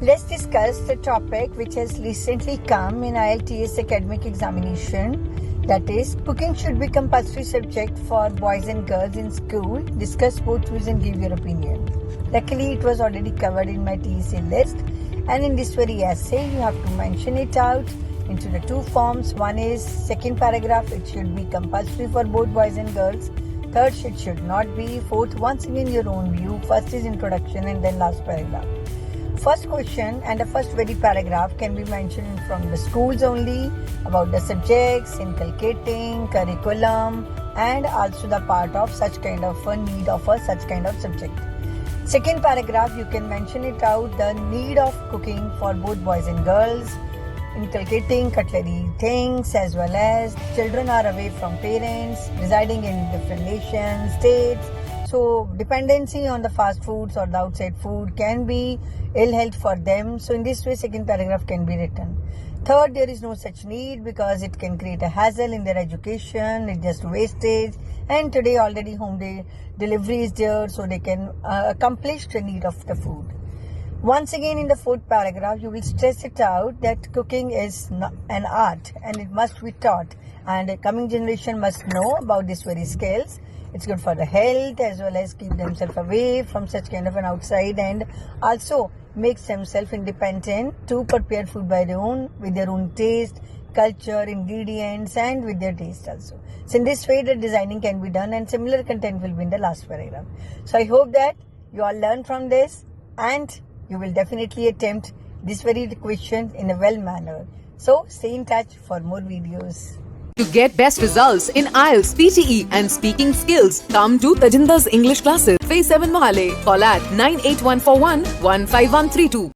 Let's discuss the topic which has recently come in IELTS academic examination. That is, cooking should be compulsory subject for boys and girls in school. Discuss both views and give your opinion. Luckily, it was already covered in my TSA list, and in this very essay, you have to mention it out into the two forms. One is second paragraph, it should be compulsory for both boys and girls. Third, it should not be. Fourth, once again your own view. First is introduction and then last paragraph. First question and the first very paragraph can be mentioned from the schools only, about the subjects, inculcating, curriculum, and also the part of such kind of a need of a such kind of subject. Second paragraph, you can mention it out, the need of cooking for both boys and girls, inculcating cutlery things, as well as children are away from parents, residing in different nations, states. So dependency on the fast foods or the outside food can be ill health for them. So in this way, second paragraph can be written. Third, there is no such need because it can create a hassle in their education. It's just wastage. And today already home day delivery is there, so they can accomplish the need of the food. Once again, in the fourth paragraph, you will stress it out that cooking is an art and it must be taught. And the coming generation must know about these very skills. It's good for the health as well as keep themselves away from such kind of an outside, and also makes themselves independent to prepare food by their own, with their own taste, culture, ingredients, and with their taste also. So in this way, the designing can be done, and similar content will be in the last paragraph. So I hope that you all learn from this and you will definitely attempt this very question in a well manner. So stay in touch for more videos. To get best results in IELTS, PTE and speaking skills, come to Tajinder's English classes. Phase 7 MOHALI. Call at 98141 15132.